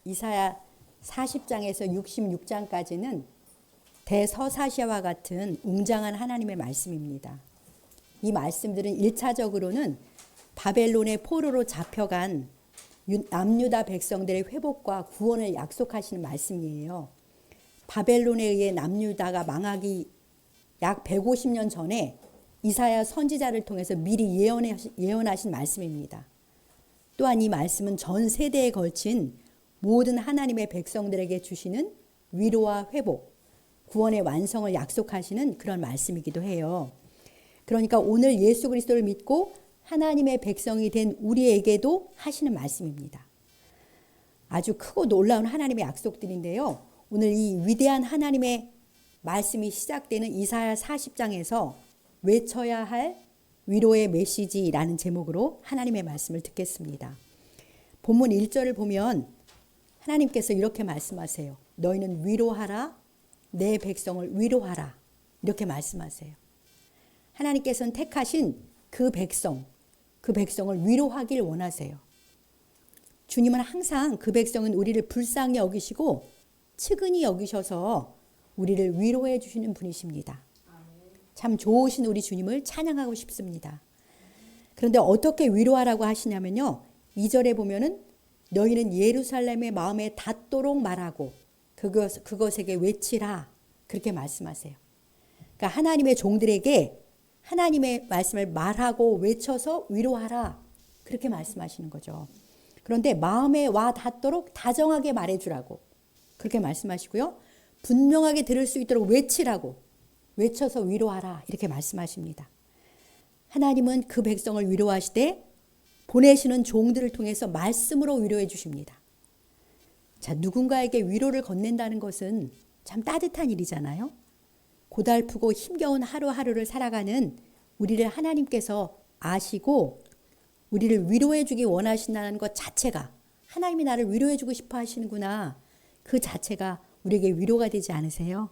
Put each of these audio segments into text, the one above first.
이사야 40장에서 66장까지는 대서사시와 같은 웅장한 하나님의 말씀입니다. 이 말씀들은 1차적으로는 바벨론의 포로로 잡혀간 남유다 백성들의 회복과 구원을 약속하시는 말씀이에요. 바벨론에 의해 남유다가 망하기 약 150년 전에 이사야 선지자를 통해서 미리 예언하신 말씀입니다. 또한 이 말씀은 전 세대에 걸친 모든 하나님의 백성들에게 주시는 위로와 회복, 구원의 완성을 약속하시는 그런 말씀이기도 해요. 그러니까 오늘 예수 그리스도를 믿고 하나님의 백성이 된 우리에게도 하시는 말씀입니다. 아주 크고 놀라운 하나님의 약속들인데요. 오늘 이 위대한 하나님의 말씀이 시작되는 이사야 40장에서 외쳐야 할 위로의 메시지라는 제목으로 하나님의 말씀을 듣겠습니다. 본문 1절을 보면 하나님께서 이렇게 말씀하세요. 너희는 위로하라, 내 백성을 위로하라. 이렇게 말씀하세요. 하나님께서는 택하신 그 백성을 위로하길 원하세요. 주님은 항상 그 백성은 우리를 불쌍히 여기시고 측은히 여기셔서 우리를 위로해 주시는 분이십니다. 참 좋으신 우리 주님을 찬양하고 싶습니다. 그런데 어떻게 위로하라고 하시냐면요. 2절에 보면은 너희는 예루살렘의 마음에 닿도록 말하고 그것에게 외치라. 그렇게 말씀하세요. 그러니까 하나님의 종들에게 하나님의 말씀을 말하고 외쳐서 위로하라. 그렇게 말씀하시는 거죠. 그런데 마음에 와 닿도록 다정하게 말해주라고. 그렇게 말씀하시고요. 분명하게 들을 수 있도록 외치라고. 외쳐서 위로하라. 이렇게 말씀하십니다. 하나님은 그 백성을 위로하시되 보내시는 종들을 통해서 말씀으로 위로해 주십니다. 자, 누군가에게 위로를 건넨다는 것은 참 따뜻한 일이잖아요. 고달프고 힘겨운 하루하루를 살아가는 우리를 하나님께서 아시고 우리를 위로해 주기 원하신다는 것 자체가 하나님이 나를 위로해 주고 싶어 하시는구나. 그 자체가 우리에게 위로가 되지 않으세요?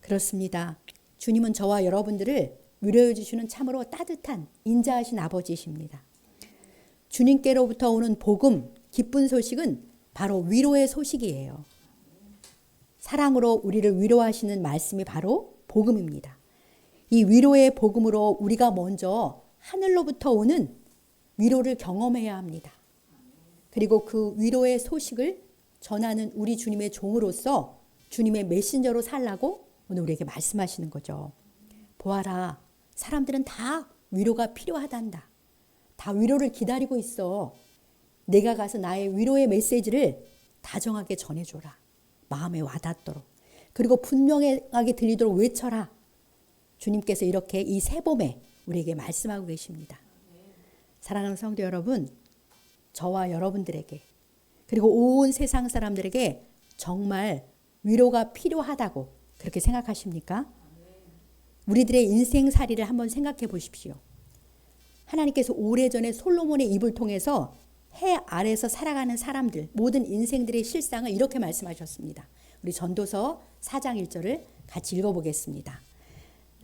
그렇습니다. 주님은 저와 여러분들을 위로해 주시는 참으로 따뜻한 인자하신 아버지이십니다. 주님께로부터 오는 복음, 기쁜 소식은 바로 위로의 소식이에요. 사랑으로 우리를 위로하시는 말씀이 바로 복음입니다. 이 위로의 복음으로 우리가 먼저 하늘로부터 오는 위로를 경험해야 합니다. 그리고 그 위로의 소식을 전하는 우리 주님의 종으로서 주님의 메신저로 살라고 오늘 우리에게 말씀하시는 거죠. 보아라, 사람들은 다 위로가 필요하단다. 다 위로를 기다리고 있어. 내가 가서 나의 위로의 메시지를 다정하게 전해줘라. 마음에 와닿도록. 그리고 분명하게 들리도록 외쳐라. 주님께서 이렇게 이 새봄에 우리에게 말씀하고 계십니다. 사랑하는 성도 여러분, 저와 여러분들에게 그리고 온 세상 사람들에게 정말 위로가 필요하다고 그렇게 생각하십니까? 우리들의 인생살이를 한번 생각해 보십시오. 하나님께서 오래전에 솔로몬의 입을 통해서 해 아래서 살아가는 사람들, 모든 인생들의 실상을 이렇게 말씀하셨습니다. 우리 전도서 4장 1절을 같이 읽어보겠습니다.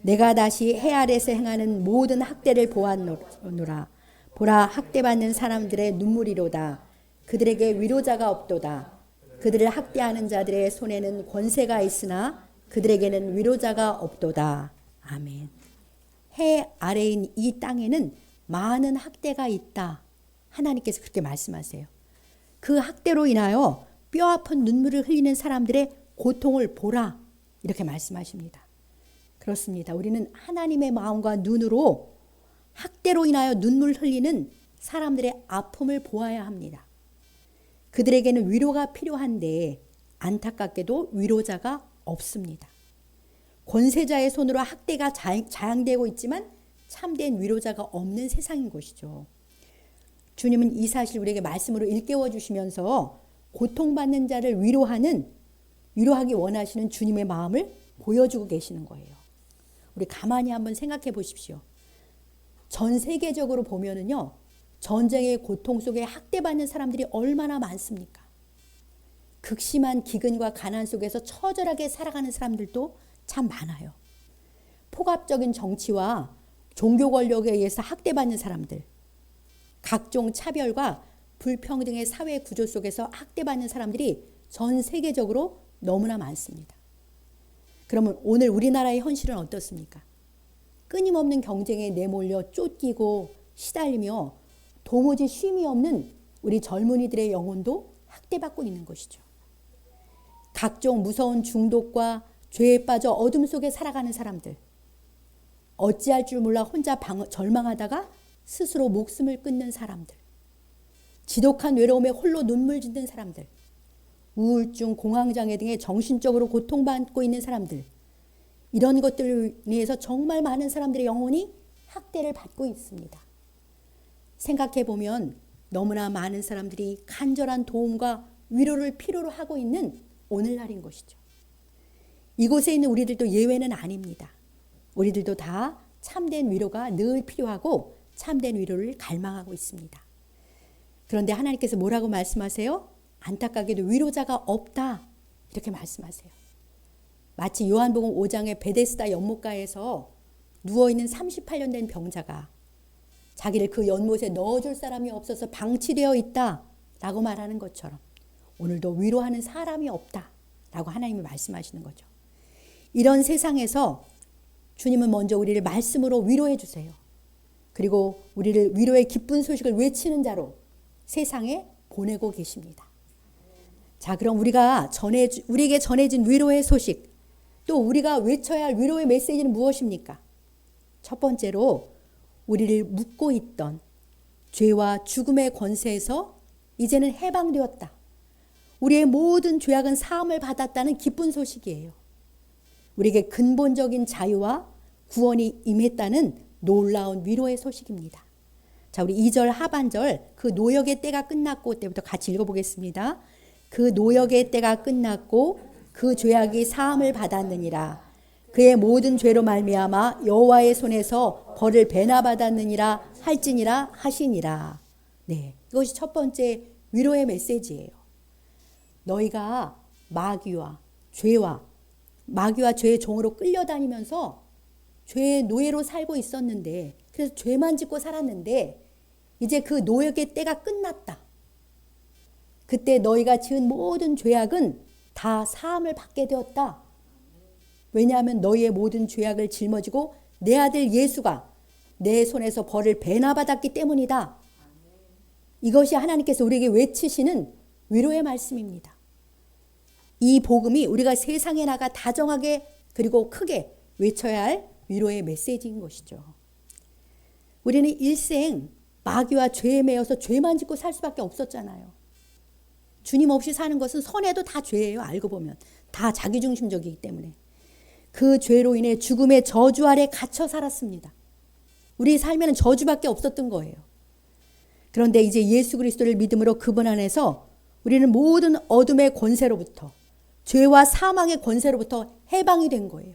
내가 다시 해 아래서 행하는 모든 학대를 보았노라. 보라, 학대받는 사람들의 눈물이로다. 그들에게 위로자가 없도다. 그들을 학대하는 자들의 손에는 권세가 있으나 그들에게는 위로자가 없도다. 아멘. 해 아래인 이 땅에는 많은 학대가 있다. 하나님께서 그렇게 말씀하세요. 그 학대로 인하여 뼈아픈 눈물을 흘리는 사람들의 고통을 보라. 이렇게 말씀하십니다. 그렇습니다. 우리는 하나님의 마음과 눈으로 학대로 인하여 눈물 흘리는 사람들의 아픔을 보아야 합니다. 그들에게는 위로가 필요한데 안타깝게도 위로자가 없습니다. 권세자의 손으로 학대가 자양되고 있지만 참된 위로자가 없는 세상인 것이죠. 주님은 이 사실 우리에게 말씀으로 일깨워 주시면서 고통받는 자를 위로하기 원하시는 주님의 마음을 보여주고 계시는 거예요. 우리 가만히 한번 생각해 보십시오. 전 세계적으로 보면은요, 전쟁의 고통 속에 학대받는 사람들이 얼마나 많습니까? 극심한 기근과 가난 속에서 처절하게 살아가는 사람들도 참 많아요. 폭압적인 정치와 종교 권력에 의해서 학대받는 사람들, 각종 차별과 불평등의 사회 구조 속에서 학대받는 사람들이 전 세계적으로 너무나 많습니다. 그러면 오늘 우리나라의 현실은 어떻습니까? 끊임없는 경쟁에 내몰려 쫓기고 시달리며 도무지 쉼이 없는 우리 젊은이들의 영혼도 학대받고 있는 것이죠. 각종 무서운 중독과 죄에 빠져 어둠 속에 살아가는 사람들, 어찌할 줄 몰라 혼자 절망하다가 스스로 목숨을 끊는 사람들, 지독한 외로움에 홀로 눈물 짓는 사람들, 우울증, 공황장애 등의 정신적으로 고통받고 있는 사람들, 이런 것들을 인해서 정말 많은 사람들의 영혼이 학대를 받고 있습니다. 생각해보면 너무나 많은 사람들이 간절한 도움과 위로를 필요로 하고 있는 오늘날인 것이죠. 이곳에 있는 우리들도 예외는 아닙니다. 우리들도 다 참된 위로가 늘 필요하고 참된 위로를 갈망하고 있습니다. 그런데 하나님께서 뭐라고 말씀하세요? 안타깝게도 위로자가 없다, 이렇게 말씀하세요. 마치 요한복음 5장의 베데스다 연못가에서 누워있는 38년 된 병자가 자기를 그 연못에 넣어줄 사람이 없어서 방치되어 있다라고 말하는 것처럼 오늘도 위로하는 사람이 없다라고 하나님이 말씀하시는 거죠. 이런 세상에서 주님은 먼저 우리를 말씀으로 위로해 주세요. 그리고 우리를 위로의 기쁜 소식을 외치는 자로 세상에 보내고 계십니다. 자, 그럼 우리에게 전해진 위로의 소식, 또 우리가 외쳐야 할 위로의 메시지는 무엇입니까? 첫 번째로 우리를 묶고 있던 죄와 죽음의 권세에서 이제는 해방되었다. 우리의 모든 죄악은 사함을 받았다는 기쁜 소식이에요. 우리에게 근본적인 자유와 구원이 임했다는 놀라운 위로의 소식입니다. 자, 우리 2절 하반절 그 노역의 때가 끝났고 때부터 같이 읽어보겠습니다. 그 노역의 때가 끝났고 그 죄악이 사함을 받았느니라. 그의 모든 죄로 말미암아 여호와의 손에서 벌을 배나 받았느니라 할지니라 하시니라. 네, 이것이 첫 번째 위로의 메시지예요. 너희가 마귀와 죄의 종으로 끌려다니면서 죄의 노예로 살고 있었는데, 그래서 죄만 짓고 살았는데 이제 그 노역의 때가 끝났다. 그때 너희가 지은 모든 죄악은 다 사함을 받게 되었다. 왜냐하면 너희의 모든 죄악을 짊어지고 내 아들 예수가 내 손에서 벌을 배나 받았기 때문이다. 이것이 하나님께서 우리에게 외치시는 위로의 말씀입니다. 이 복음이 우리가 세상에 나가 다정하게 그리고 크게 외쳐야 할 위로의 메시지인 것이죠. 우리는 일생 마귀와 죄에 매여서 죄만 짓고 살 수밖에 없었잖아요. 주님 없이 사는 것은 선해도 다 죄예요. 알고 보면 다 자기중심적이기 때문에 그 죄로 인해 죽음의 저주 아래 갇혀 살았습니다. 우리 삶에는 저주밖에 없었던 거예요. 그런데 이제 예수 그리스도를 믿음으로 그분 안에서 우리는 모든 어둠의 권세로부터, 죄와 사망의 권세로부터 해방이 된 거예요.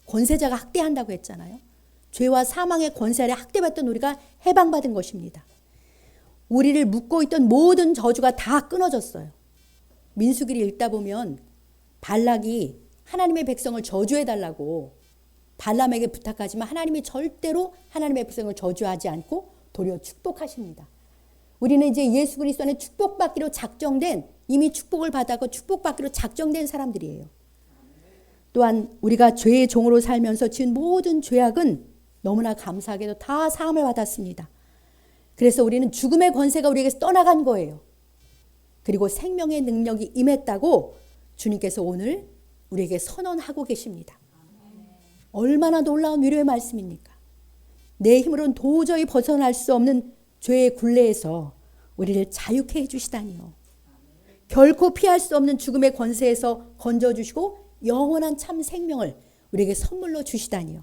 권세자가 학대한다고 했잖아요. 죄와 사망의 권세 아래 학대받던 우리가 해방받은 것입니다. 우리를 묶고 있던 모든 저주가 다 끊어졌어요. 민수기를 읽다 보면 발락이 하나님의 백성을 저주해달라고 발람에게 부탁하지만 하나님이 절대로 하나님의 백성을 저주하지 않고 도리어 축복하십니다. 우리는 이제 예수 그리스도 안에 축복받기로 작정된, 이미 축복을 받았고 축복받기로 작정된 사람들이에요. 또한 우리가 죄의 종으로 살면서 지은 모든 죄악은 너무나 감사하게도 다 사함을 받았습니다. 그래서 우리는 죽음의 권세가 우리에게서 떠나간 거예요. 그리고 생명의 능력이 임했다고 주님께서 오늘 우리에게 선언하고 계십니다. 얼마나 놀라운 위로의 말씀입니까? 내 힘으로는 도저히 벗어날 수 없는 죄의 굴레에서 우리를 자유케 해주시다니요. 결코 피할 수 없는 죽음의 권세에서 건져주시고 영원한 참 생명을 우리에게 선물로 주시다니요.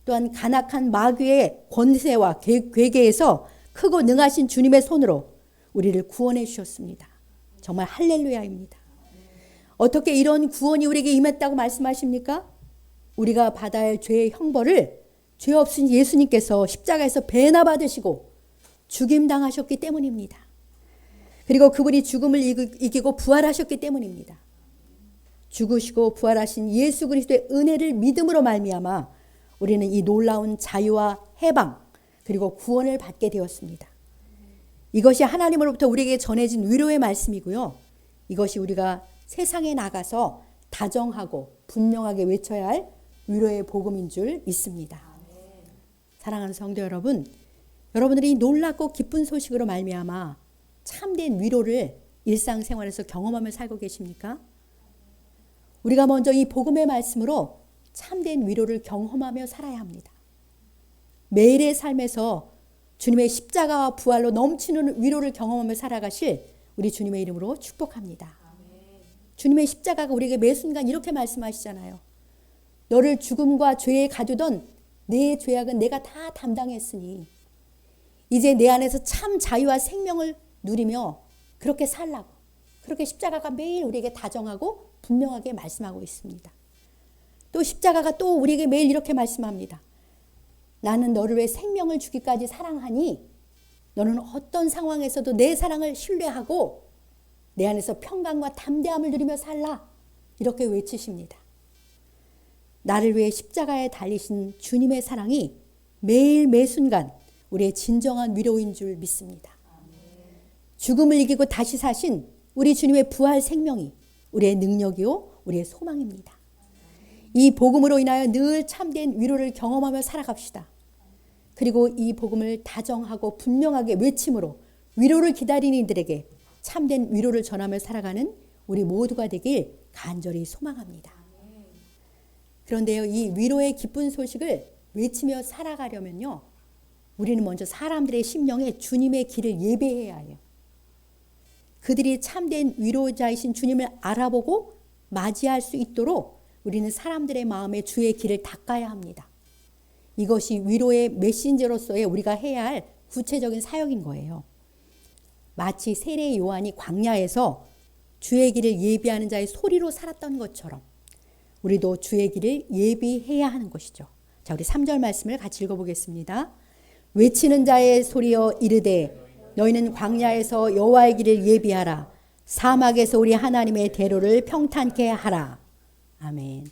또한 간악한 마귀의 권세와 괴계에서 크고 능하신 주님의 손으로 우리를 구원해 주셨습니다. 정말 할렐루야입니다. 어떻게 이런 구원이 우리에게 임했다고 말씀하십니까? 우리가 받아야 할 죄의 형벌을 죄 없으신 예수님께서 십자가에서 배나 받으시고 죽임당하셨기 때문입니다. 그리고 그분이 죽음을 이기고 부활하셨기 때문입니다. 죽으시고 부활하신 예수 그리스도의 은혜를 믿음으로 말미암아 우리는 이 놀라운 자유와 해방 그리고 구원을 받게 되었습니다. 이것이 하나님으로부터 우리에게 전해진 위로의 말씀이고요. 이것이 우리가 세상에 나가서 다정하고 분명하게 외쳐야 할 위로의 복음인 줄 믿습니다. 사랑하는 성도 여러분, 여러분들이 놀랍고 기쁜 소식으로 말미암아 참된 위로를 일상생활에서 경험하며 살고 계십니까? 우리가 먼저 이 복음의 말씀으로 참된 위로를 경험하며 살아야 합니다. 매일의 삶에서 주님의 십자가와 부활로 넘치는 위로를 경험하며 살아가실 우리 주님의 이름으로 축복합니다. 주님의 십자가가 우리에게 매 순간 이렇게 말씀하시잖아요. 너를 죽음과 죄에 가두던 내 죄악은 내가 다 담당했으니 이제 내 안에서 참 자유와 생명을 누리며 그렇게 살라고, 그렇게 십자가가 매일 우리에게 다정하고 분명하게 말씀하고 있습니다. 또 십자가가 또 우리에게 매일 이렇게 말씀합니다. 나는 너를 왜 생명을 주기까지 사랑하니 너는 어떤 상황에서도 내 사랑을 신뢰하고 내 안에서 평강과 담대함을 누리며 살라, 이렇게 외치십니다. 나를 위해 십자가에 달리신 주님의 사랑이 매일 매순간 우리의 진정한 위로인 줄 믿습니다. 죽음을 이기고 다시 사신 우리 주님의 부활 생명이 우리의 능력이요 우리의 소망입니다. 이 복음으로 인하여 늘 참된 위로를 경험하며 살아갑시다. 그리고 이 복음을 다정하고 분명하게 외침으로 위로를 기다리는 이들에게 참된 위로를 전하며 살아가는 우리 모두가 되길 간절히 소망합니다. 그런데요, 이 위로의 기쁜 소식을 외치며 살아가려면요, 우리는 먼저 사람들의 심령에 주님의 길을 예배해야 해요. 그들이 참된 위로자이신 주님을 알아보고 맞이할 수 있도록 우리는 사람들의 마음에 주의 길을 닦아야 합니다. 이것이 위로의 메신저로서의 우리가 해야 할 구체적인 사역인 거예요. 마치 세례 요한이 광야에서 주의 길을 예비하는 자의 소리로 살았던 것처럼 우리도 주의 길을 예비해야 하는 것이죠. 자, 우리 3절 말씀을 같이 읽어보겠습니다. 외치는 자의 소리여 이르되 너희는 광야에서 여호와의 길을 예비하라. 사막에서 우리 하나님의 대로를 평탄케 하라. 아멘.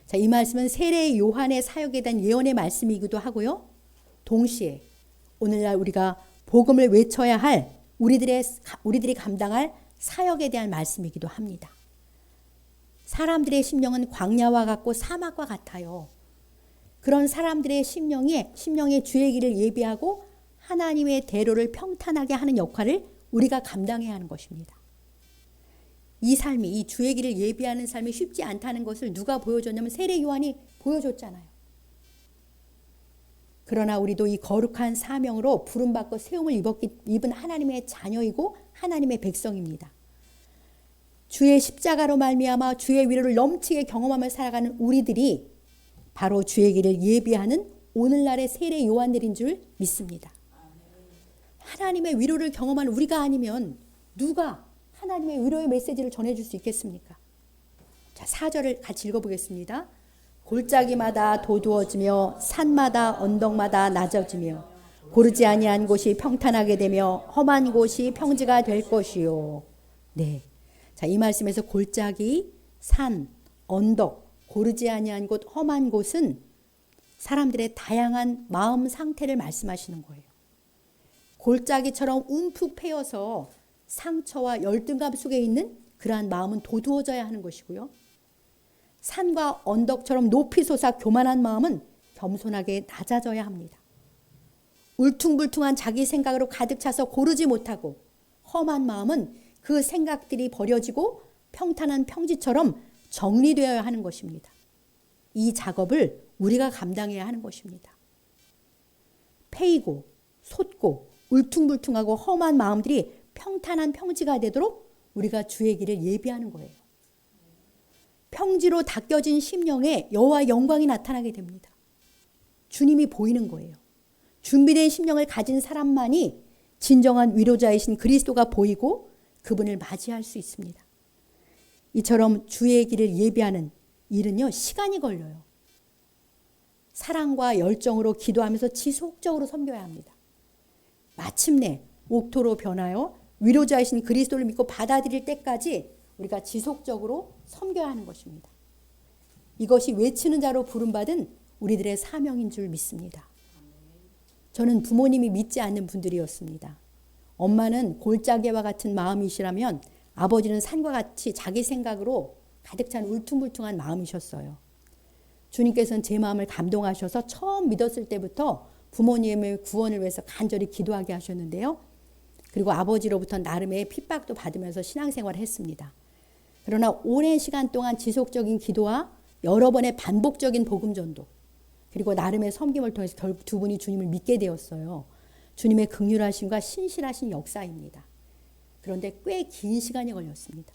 자, 이 말씀은 세례 요한의 사역에 대한 예언의 말씀이기도 하고요. 동시에 오늘날 우리가 복음을 외쳐야 할 우리들이 감당할 사역에 대한 말씀이기도 합니다. 사람들의 심령은 광야와 같고 사막과 같아요. 그런 사람들의 심령에 주의 길을 예비하고 하나님의 대로를 평탄하게 하는 역할을 우리가 감당해야 하는 것입니다. 이 삶이, 이 주의 길을 예비하는 삶이 쉽지 않다는 것을 누가 보여줬냐면 세례 요한이 보여줬잖아요. 그러나 우리도 이 거룩한 사명으로 부름받고 세움을 입은 하나님의 자녀이고 하나님의 백성입니다. 주의 십자가로 말미암아 주의 위로를 넘치게 경험하며 살아가는 우리들이 바로 주의 길을 예비하는 오늘날의 세례 요한들인 줄 믿습니다. 하나님의 위로를 경험한 우리가 아니면 누가 하나님의 위로의 메시지를 전해줄 수 있겠습니까? 자, 4절을 같이 읽어보겠습니다. 골짜기마다 도두어지며 산마다 언덕마다 낮아지며 고르지 아니한 곳이 평탄하게 되며 험한 곳이 평지가 될 것이요. 네. 자, 이 말씀에서 골짜기, 산, 언덕, 고르지 아니한 곳, 험한 곳은 사람들의 다양한 마음 상태를 말씀하시는 거예요. 골짜기처럼 움푹 패여서 상처와 열등감 속에 있는 그러한 마음은 도두어져야 하는 것이고요. 산과 언덕처럼 높이 솟아 교만한 마음은 겸손하게 낮아져야 합니다. 울퉁불퉁한 자기 생각으로 가득 차서 고르지 못하고 험한 마음은 그 생각들이 버려지고 평탄한 평지처럼 정리되어야 하는 것입니다. 이 작업을 우리가 감당해야 하는 것입니다. 패이고 솟고 울퉁불퉁하고 험한 마음들이 평탄한 평지가 되도록 우리가 주의 길을 예비하는 거예요. 평지로 닦여진 심령에 여호와의 영광이 나타나게 됩니다. 주님이 보이는 거예요. 준비된 심령을 가진 사람만이 진정한 위로자이신 그리스도가 보이고 그분을 맞이할 수 있습니다. 이처럼 주의 길을 예비하는 일은요, 시간이 걸려요. 사랑과 열정으로 기도하면서 지속적으로 섬겨야 합니다. 마침내 옥토로 변하여 위로자이신 그리스도를 믿고 받아들일 때까지 우리가 지속적으로 섬겨야 하는 것입니다. 이것이 외치는 자로 부름받은 우리들의 사명인 줄 믿습니다. 저는 부모님이 믿지 않는 분들이었습니다. 엄마는 골짜기와 같은 마음이시라면 아버지는 산과 같이 자기 생각으로 가득 찬 울퉁불퉁한 마음이셨어요. 주님께서는 제 마음을 감동하셔서 처음 믿었을 때부터 부모님의 구원을 위해서 간절히 기도하게 하셨는데요. 그리고 아버지로부터 나름의 핍박도 받으면서 신앙생활을 했습니다. 그러나 오랜 시간 동안 지속적인 기도와 여러 번의 반복적인 복음전도, 그리고 나름의 섬김을 통해서 결국 두 분이 주님을 믿게 되었어요. 주님의 긍휼하심과 신실하신 역사입니다. 그런데 꽤 긴 시간이 걸렸습니다.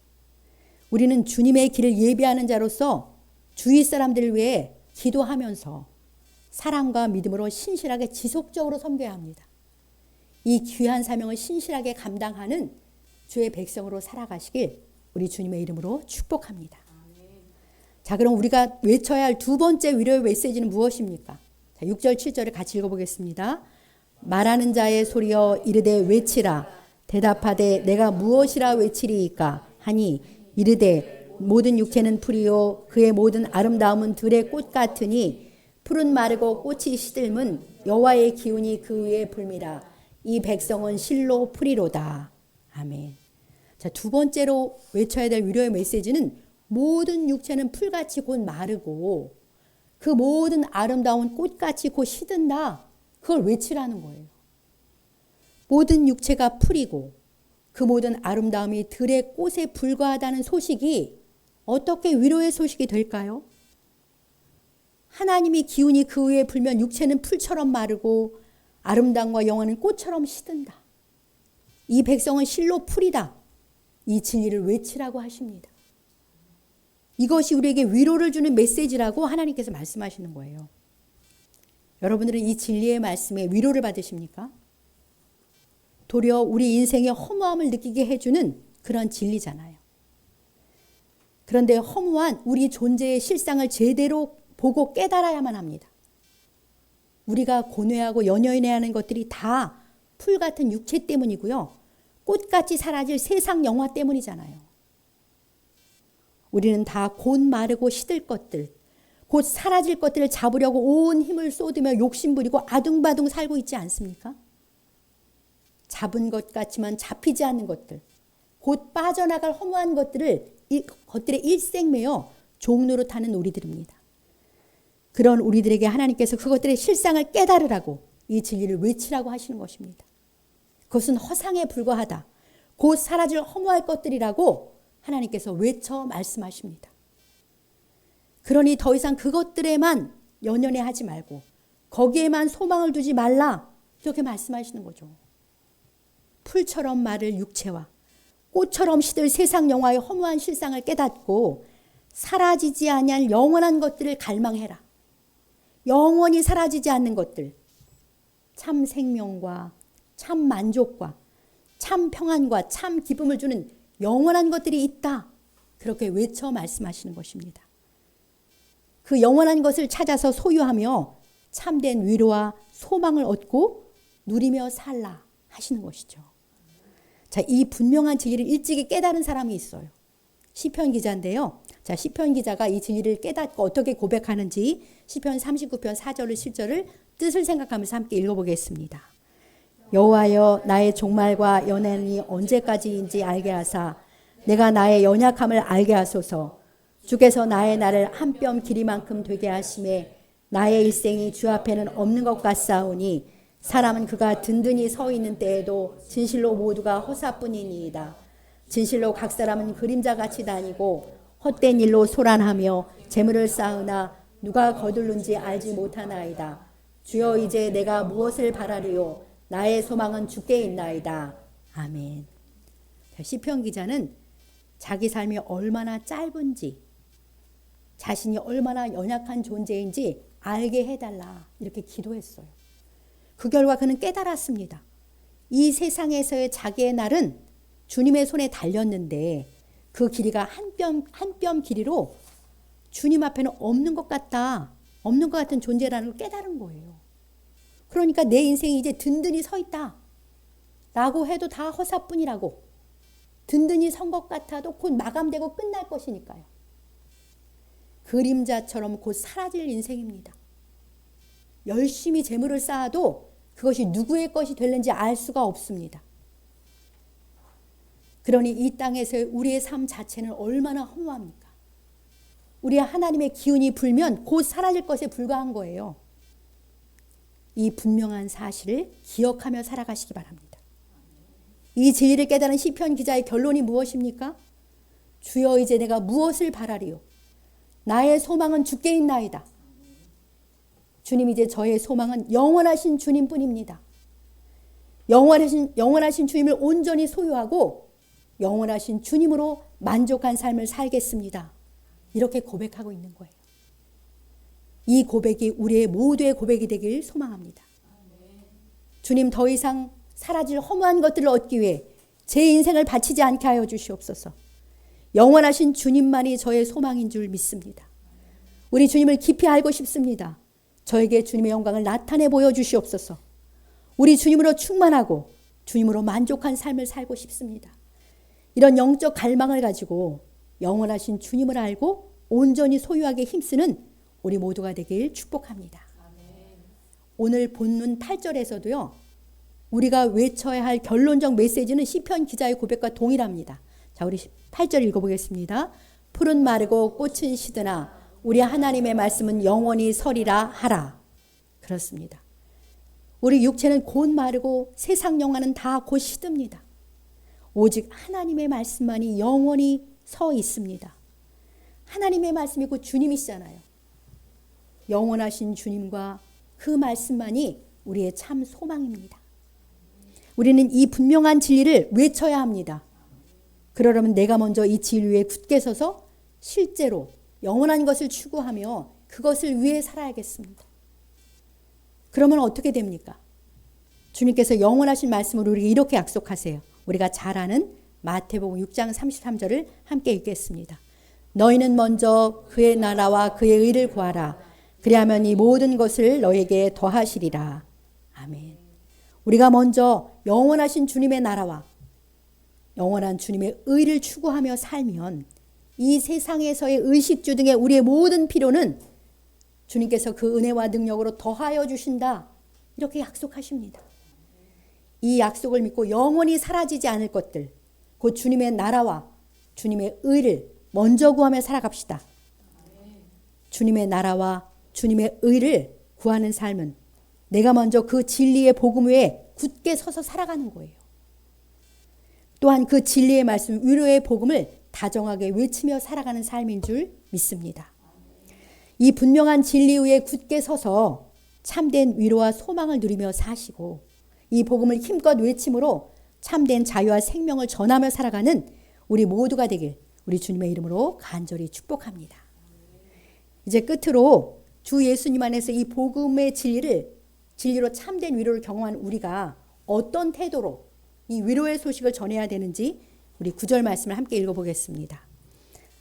우리는 주님의 길을 예비하는 자로서 주위 사람들을 위해 기도하면서 사랑과 믿음으로 신실하게 지속적으로 섬겨야 합니다. 이 귀한 사명을 신실하게 감당하는 주의 백성으로 살아가시길 우리 주님의 이름으로 축복합니다. 자, 그럼 우리가 외쳐야 할 두 번째 위로의 메시지는 무엇입니까? 자, 6절 7절을 같이 읽어보겠습니다. 말하는 자의 소리여 이르되 외치라. 대답하되 내가 무엇이라 외치리이까 하니 이르되 모든 육체는 풀이요 그의 모든 아름다움은 들의 꽃 같으니 풀은 마르고 꽃이 시들면 여호와의 기운이 그 위에 불미라. 이 백성은 실로 풀이로다. 아멘. 자, 두 번째로 외쳐야 될 위로의 메시지는 모든 육체는 풀같이 곧 마르고 그 모든 아름다운 꽃같이 곧 시든다. 그걸 외치라는 거예요. 모든 육체가 풀이고 그 모든 아름다움이 들의 꽃에 불과하다는 소식이 어떻게 위로의 소식이 될까요? 하나님이 기운이 그 위에 불면 육체는 풀처럼 마르고 아름다움과 영원한 꽃처럼 시든다. 이 백성은 실로 풀이다. 이 진리를 외치라고 하십니다. 이것이 우리에게 위로를 주는 메시지라고 하나님께서 말씀하시는 거예요. 여러분들은 이 진리의 말씀에 위로를 받으십니까? 도리어 우리 인생의 허무함을 느끼게 해주는 그런 진리잖아요. 그런데 허무한 우리 존재의 실상을 제대로 보고 깨달아야만 합니다. 우리가 고뇌하고 연연해야 하는 것들이 다 풀 같은 육체 때문이고요. 꽃같이 사라질 세상 영화 때문이잖아요. 우리는 다 곧 마르고 시들 것들, 곧 사라질 것들을 잡으려고 온 힘을 쏟으며 욕심부리고 아둥바둥 살고 있지 않습니까? 잡은 것 같지만 잡히지 않는 것들, 곧 빠져나갈 허무한 것들을 것들의 일생매여 종로로 타는 우리들입니다. 그런 우리들에게 하나님께서 그것들의 실상을 깨달으라고 이 진리를 외치라고 하시는 것입니다. 그것은 허상에 불과하다. 곧 사라질 허무할 것들이라고 하나님께서 외쳐 말씀하십니다. 그러니 더 이상 그것들에만 연연해 하지 말고 거기에만 소망을 두지 말라. 이렇게 말씀하시는 거죠. 풀처럼 마를 육체와 꽃처럼 시들 세상 영화의 허무한 실상을 깨닫고 사라지지 아니할 영원한 것들을 갈망해라. 영원히 사라지지 않는 것들, 참 생명과 참 만족과 참 평안과 참 기쁨을 주는 영원한 것들이 있다. 그렇게 외쳐 말씀하시는 것입니다. 그 영원한 것을 찾아서 소유하며 참된 위로와 소망을 얻고 누리며 살라 하시는 것이죠. 자, 이 분명한 진리를 일찍이 깨달은 사람이 있어요. 시편 기자인데요. 자, 시편 기자가 이 진리를 깨닫고 어떻게 고백하는지 시편 39편 4절을 7절을 뜻을 생각하면서 함께 읽어보겠습니다. 여호와여 나의 종말과 연한이 언제까지인지 알게 하사 내가 나의 연약함을 알게 하소서. 주께서 나의 날을 한 뼘 길이만큼 되게 하심에 나의 일생이 주 앞에는 없는 것 같사오니 사람은 그가 든든히 서 있는 때에도 진실로 모두가 허사뿐이니이다. 진실로 각 사람은 그림자같이 다니고 헛된 일로 소란하며 재물을 쌓으나 누가 거둘는지 알지 못하나이다. 주여 이제 내가 무엇을 바라리요 나의 소망은 주께 있나이다. 아멘. 시편 기자는 자기 삶이 얼마나 짧은지 자신이 얼마나 연약한 존재인지 알게 해달라 이렇게 기도했어요. 그 결과 그는 깨달았습니다. 이 세상에서의 자기의 날은 주님의 손에 달렸는데 그 길이가 한 뼘 길이로 주님 앞에는 없는 것 같다. 없는 것 같은 존재라는 걸 깨달은 거예요. 그러니까 내 인생이 이제 든든히 서 있다. 라고 해도 다 허사뿐이라고. 든든히 선 것 같아도 곧 마감되고 끝날 것이니까요. 그림자처럼 곧 사라질 인생입니다. 열심히 재물을 쌓아도 그것이 누구의 것이 될는지 알 수가 없습니다. 그러니 이 땅에서 우리의 삶 자체는 얼마나 허무합니까? 우리 하나님의 기운이 불면 곧 사라질 것에 불과한 거예요. 이 분명한 사실을 기억하며 살아가시기 바랍니다. 이 진리를 깨달은 시편 기자의 결론이 무엇입니까? 주여 이제 내가 무엇을 바라리요? 나의 소망은 주께 있나이다. 주님, 이제 저의 소망은 영원하신 주님뿐입니다. 영원하신 주님을 온전히 소유하고 영원하신 주님으로 만족한 삶을 살겠습니다. 이렇게 고백하고 있는 거예요. 이 고백이 우리의 모두의 고백이 되길 소망합니다. 주님, 더 이상 사라질 허무한 것들을 얻기 위해 제 인생을 바치지 않게 하여 주시옵소서. 영원하신 주님만이 저의 소망인 줄 믿습니다. 우리 주님을 깊이 알고 싶습니다. 저에게 주님의 영광을 나타내 보여주시옵소서. 우리 주님으로 충만하고 주님으로 만족한 삶을 살고 싶습니다. 이런 영적 갈망을 가지고 영원하신 주님을 알고 온전히 소유하게 힘쓰는 우리 모두가 되길 축복합니다. 오늘 본문 8절에서도요. 우리가 외쳐야 할 결론적 메시지는 시편 기자의 고백과 동일합니다. 자, 우리 8절 읽어보겠습니다. 풀은 마르고 꽃은 시드나 우리 하나님의 말씀은 영원히 서리라 하라. 그렇습니다. 우리 육체는 곧 마르고 세상 영화는 다 곧 시듭니다. 오직 하나님의 말씀만이 영원히 서 있습니다. 하나님의 말씀이 곧 주님이시잖아요. 영원하신 주님과 그 말씀만이 우리의 참 소망입니다. 우리는 이 분명한 진리를 외쳐야 합니다. 그러려면 내가 먼저 이 진리 위에 굳게 서서 실제로 영원한 것을 추구하며 그것을 위해 살아야겠습니다. 그러면 어떻게 됩니까? 주님께서 영원하신 말씀으로 우리에게 이렇게 약속하세요. 우리가 잘 아는 마태복음 6장 33절을 함께 읽겠습니다. 너희는 먼저 그의 나라와 그의 의를 구하라. 그리하면 이 모든 것을 너에게 더하시리라. 아멘. 우리가 먼저 영원하신 주님의 나라와 영원한 주님의 의를 추구하며 살면 이 세상에서의 의식주 등의 우리의 모든 필요는 주님께서 그 은혜와 능력으로 더하여 주신다. 이렇게 약속하십니다. 이 약속을 믿고 영원히 사라지지 않을 것들, 곧 주님의 나라와 주님의 의를 먼저 구하며 살아갑시다. 주님의 나라와 주님의 의를 구하는 삶은 내가 먼저 그 진리의 복음 위에 굳게 서서 살아가는 거예요. 또한 그 진리의 말씀, 위로의 복음을 다정하게 외치며 살아가는 삶인 줄 믿습니다. 이 분명한 진리 위에 굳게 서서 참된 위로와 소망을 누리며 사시고 이 복음을 힘껏 외침으로 참된 자유와 생명을 전하며 살아가는 우리 모두가 되길 우리 주님의 이름으로 간절히 축복합니다. 이제 끝으로 주 예수님 안에서 이 복음의 진리로 참된 위로를 경험한 우리가 어떤 태도로 이 위로의 소식을 전해야 되는지 우리 9절 말씀을 함께 읽어보겠습니다.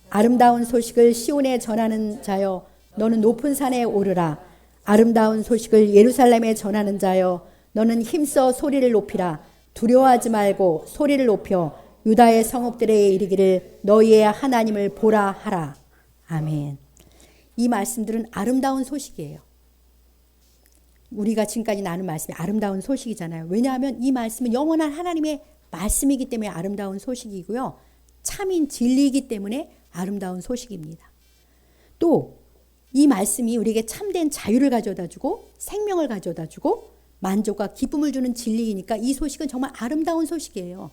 아름다운 소식을 시온에 전하는 자여 너는 높은 산에 오르라. 아름다운 소식을 예루살렘에 전하는 자여 너는 힘써 소리를 높이라. 두려워하지 말고 소리를 높여 유다의 성읍들에 이르기를 너희의 하나님을 보라 하라. 아멘. 이 말씀들은 아름다운 소식이에요. 우리가 지금까지 나눈 말씀이 아름다운 소식이잖아요. 왜냐하면 이 말씀은 영원한 하나님의 말씀이기 때문에 아름다운 소식이고요. 참인 진리이기 때문에 아름다운 소식입니다. 또 이 말씀이 우리에게 참된 자유를 가져다 주고 생명을 가져다 주고 만족과 기쁨을 주는 진리이니까 이 소식은 정말 아름다운 소식이에요.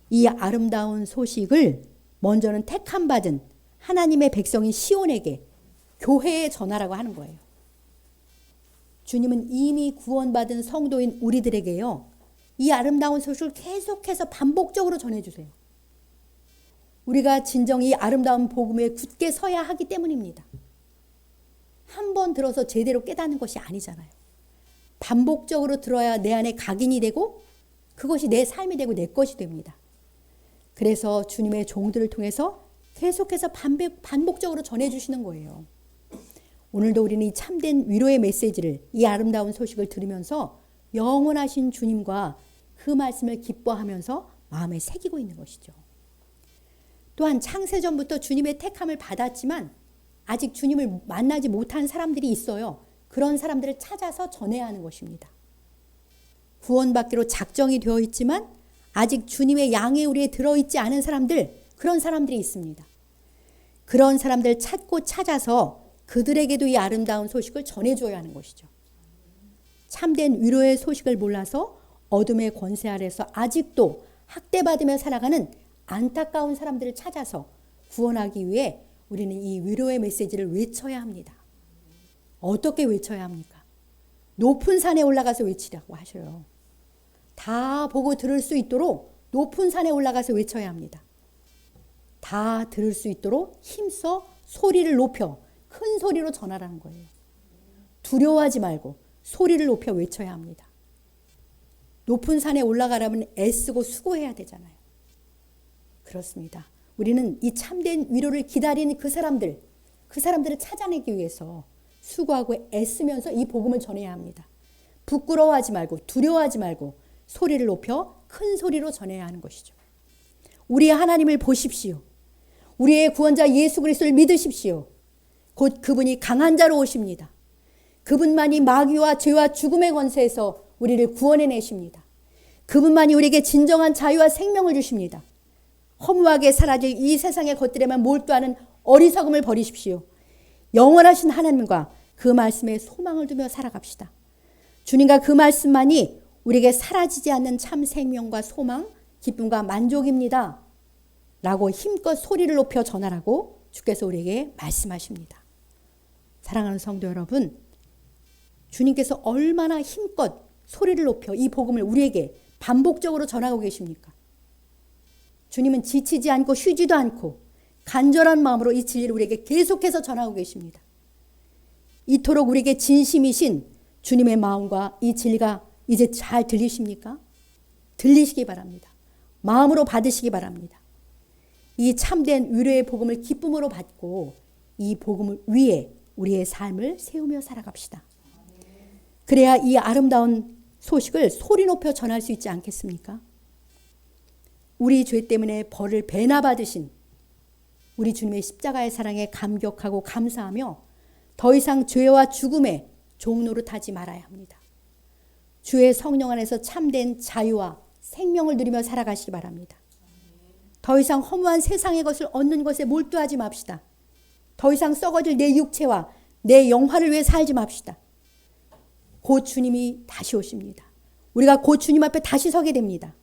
이 아름다운 소식을 먼저는 택함 받은 하나님의 백성인 시온에게 교회에 전하라고 하는 거예요. 주님은 이미 구원받은 성도인 우리들에게요. 이 아름다운 소식을 계속해서 반복적으로 전해주세요. 우리가 진정 이 아름다운 복음에 굳게 서야 하기 때문입니다. 한 번 들어서 제대로 깨닫는 것이 아니잖아요. 반복적으로 들어야 내 안에 각인이 되고 그것이 내 삶이 되고 내 것이 됩니다. 그래서 주님의 종들을 통해서 계속해서 반복적으로 전해주시는 거예요. 오늘도 우리는 이 참된 위로의 메시지를, 이 아름다운 소식을 들으면서 영원하신 주님과 그 말씀을 기뻐하면서 마음에 새기고 있는 것이죠. 또한 창세전부터 주님의 택함을 받았지만 아직 주님을 만나지 못한 사람들이 있어요. 그런 사람들을 찾아서 전해야 하는 것입니다. 구원받기로 작정이 되어 있지만 아직 주님의 양의 우리에 들어있지 않은 사람들, 그런 사람들이 있습니다. 그런 사람들 찾고 찾아서 그들에게도 이 아름다운 소식을 전해줘야 하는 것이죠. 참된 위로의 소식을 몰라서 어둠의 권세 아래서 아직도 학대받으며 살아가는 안타까운 사람들을 찾아서 구원하기 위해 우리는 이 위로의 메시지를 외쳐야 합니다. 어떻게 외쳐야 합니까? 높은 산에 올라가서 외치라고 하셔요. 다 보고 들을 수 있도록 높은 산에 올라가서 외쳐야 합니다. 다 들을 수 있도록 힘써 소리를 높여 큰 소리로 전하라는 거예요. 두려워하지 말고 소리를 높여 외쳐야 합니다. 높은 산에 올라가려면 애쓰고 수고해야 되잖아요. 그렇습니다. 우리는 이 참된 위로를 기다리는 그 사람들을 찾아내기 위해서 수고하고 애쓰면서 이 복음을 전해야 합니다. 부끄러워하지 말고 두려워하지 말고 소리를 높여 큰 소리로 전해야 하는 것이죠. 우리의 하나님을 보십시오. 우리의 구원자 예수 그리스도를 믿으십시오. 곧 그분이 강한 자로 오십니다. 그분만이 마귀와 죄와 죽음의 권세에서 우리를 구원해내십니다. 그분만이 우리에게 진정한 자유와 생명을 주십니다. 허무하게 사라질 이 세상의 것들에만 몰두하는 어리석음을 버리십시오. 영원하신 하나님과 그 말씀에 소망을 두며 살아갑시다. 주님과 그 말씀만이 우리에게 사라지지 않는 참 생명과 소망, 기쁨과 만족입니다. 라고 힘껏 소리를 높여 전하라고 주께서 우리에게 말씀하십니다. 사랑하는 성도 여러분, 주님께서 얼마나 힘껏 소리를 높여 이 복음을 우리에게 반복적으로 전하고 계십니까? 주님은 지치지 않고 쉬지도 않고 간절한 마음으로 이 진리를 우리에게 계속해서 전하고 계십니다. 이토록 우리에게 진심이신 주님의 마음과 이 진리가 이제 잘 들리십니까? 들리시기 바랍니다. 마음으로 받으시기 바랍니다. 이 참된 위로의 복음을 기쁨으로 받고 이 복음을 위해 우리의 삶을 세우며 살아갑시다. 그래야 이 아름다운 소식을 소리 높여 전할 수 있지 않겠습니까? 우리 죄 때문에 벌을 배나 받으신 우리 주님의 십자가의 사랑에 감격하고 감사하며 더 이상 죄와 죽음의 종노릇하지 말아야 합니다. 주의 성령 안에서 참된 자유와 생명을 누리며 살아가시기 바랍니다. 더 이상 허무한 세상의 것을 얻는 것에 몰두하지 맙시다. 더 이상 썩어질 내 육체와 내 영화를 위해 살지 맙시다. 곧 주님이 다시 오십니다. 우리가 곧 주님 앞에 다시 서게 됩니다.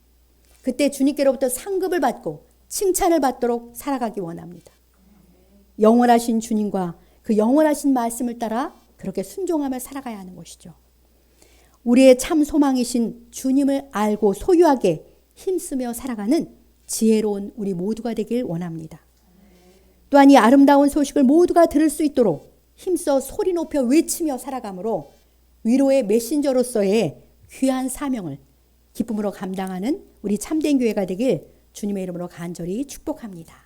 그때 주님께로부터 상급을 받고 칭찬을 받도록 살아가기 원합니다. 영원하신 주님과 그 영원하신 말씀을 따라 그렇게 순종하며 살아가야 하는 것이죠. 우리의 참 소망이신 주님을 알고 소유하게 힘쓰며 살아가는 지혜로운 우리 모두가 되길 원합니다. 또한 이 아름다운 소식을 모두가 들을 수 있도록 힘써 소리 높여 외치며 살아가므로 위로의 메신저로서의 귀한 사명을 기쁨으로 감당하는 우리 참된 교회가 되길 주님의 이름으로 간절히 축복합니다.